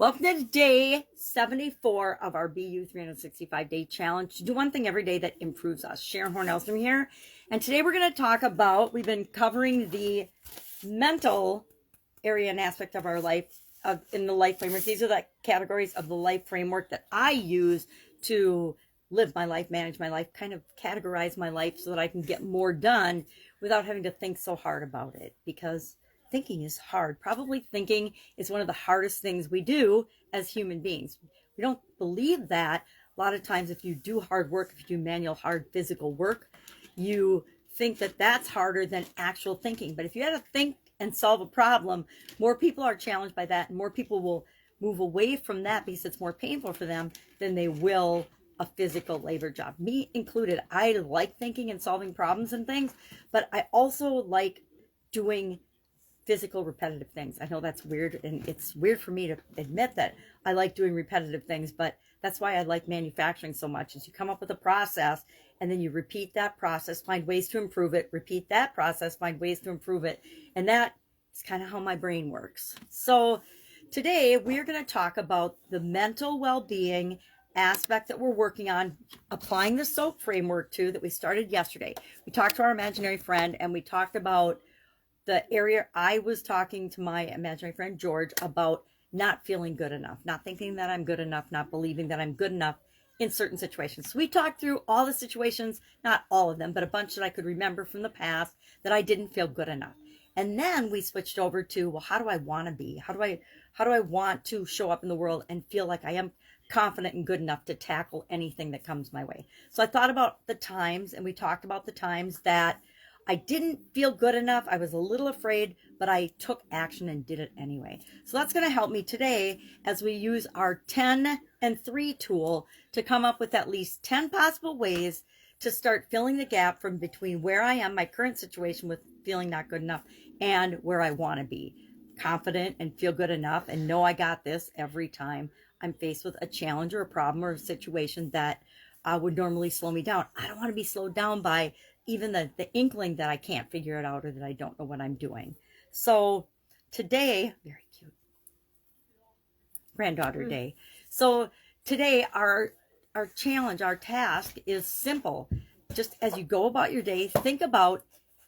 Welcome to day 74 of our BU 365-day challenge to do one thing every day that improves us. Sharon Horne-Ellstrom here. And today we're going to talk about, we've been covering the mental area and aspect of our life in the life framework. These are the categories of the life framework that I use to live my life, manage my life, kind of categorize my life so that I can get more done without having to think so hard about it, because thinking is hard. Probably thinking is one of the hardest things we do as human beings. We don't believe that. A lot of times if you do hard work, if you do manual, hard physical work, you think that that's harder than actual thinking. But if you had to think and solve a problem, more people are challenged by that, and more people will move away from that because it's more painful for them than they will a physical labor job. Me included. I like thinking and solving problems and things, but I also like doing physical repetitive things. I know that's weird, and it's weird for me to admit that I like doing repetitive things, but that's why I like manufacturing so much, is you come up with a process and then you repeat that process, find ways to improve it, repeat that process, find ways to improve it. And that is kind of how my brain works. So today we're going to talk about the mental well-being aspect that we're working on, applying the SOAP framework to that we started yesterday. We talked to our imaginary friend, and we talked about the area. I was talking to my imaginary friend George about not feeling good enough, not thinking that I'm good enough, not believing that I'm good enough in certain situations. So we talked through all the situations, not all of them, but a bunch that I could remember from the past that I didn't feel good enough. And then we switched over to, well, how do I want to be? How do I want to show up in the world and feel like I am confident and good enough to tackle anything that comes my way? So I thought about the times, and we talked about the times that I didn't feel good enough. I was a little afraid, but I took action and did it anyway. So that's going to help me today as we use our 10 and 3 tool to come up with at least 10 possible ways to start filling the gap from between where I am, my current situation with feeling not good enough, and where I want to be. Confident and feel good enough and know I got this every time I'm faced with a challenge or a problem or a situation that would normally slow me down. I don't want to be slowed down by even the inkling that I can't figure it out or that I don't know what I'm doing. So today, very cute, granddaughter day. So today our challenge, our task is simple. Just as you go about your day, think about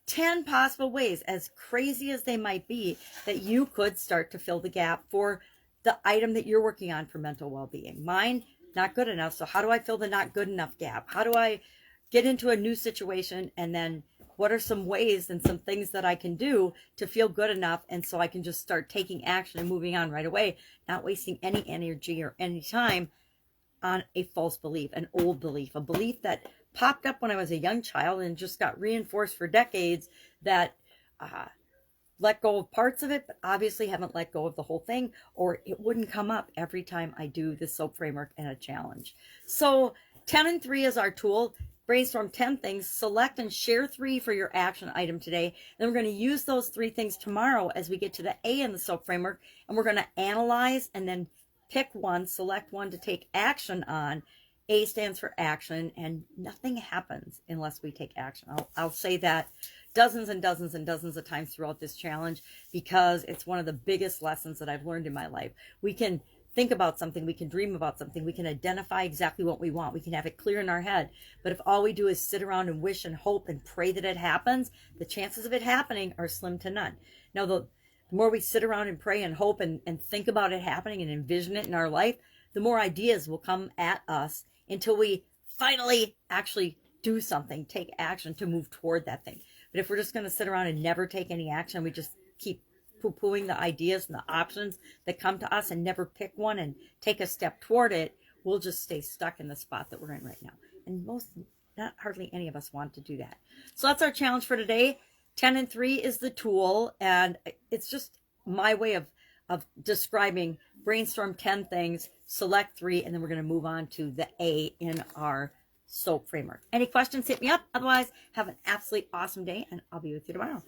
10 possible ways, as crazy as they might be, that you could start to fill the gap for the item that you're working on for mental well-being. Mine, not good enough. So how do I fill the not good enough gap? How do I get into a new situation, and then what are some ways and some things that I can do to feel good enough, and so I can just start taking action and moving on right away, not wasting any energy or any time on a false belief, an old belief, a belief that popped up when I was a young child and just got reinforced for decades, that let go of parts of it, but obviously haven't let go of the whole thing, or it wouldn't come up every time I do the SOAP framework and a challenge. So 10 and 3 is our tool. Brainstorm 10 things, select and share 3 for your action item today. Then we're going to use those 3 things tomorrow as we get to the A in the SOAP framework, and we're going to analyze and then pick one, select one to take action on. A stands for action, and nothing happens unless we take action. I'll say that dozens and dozens and dozens of times throughout this challenge, because it's one of the biggest lessons that I've learned in my life. We can think about something, we can dream about something, we can identify exactly what we want, we can have it clear in our head, but if all we do is sit around and wish and hope and pray that it happens, the chances of it happening are slim to none. Now, the more we sit around and pray and hope and think about it happening and envision it in our life, the more ideas will come at us until we finally actually do something, take action to move toward that thing. But if we're just going to sit around and never take any action, we just keep poo-pooing the ideas and the options that come to us and never pick one and take a step toward it, we'll just stay stuck in the spot that we're in right now. And not hardly any of us want to do that. So that's our challenge for today. 10 and 3 is the tool, and it's just my way of describing. Brainstorm 10 things, select 3, and then we're going to move on to the A in our SOAP framework. Any questions, hit me up. Otherwise, have an absolutely awesome day, and I'll be with you tomorrow.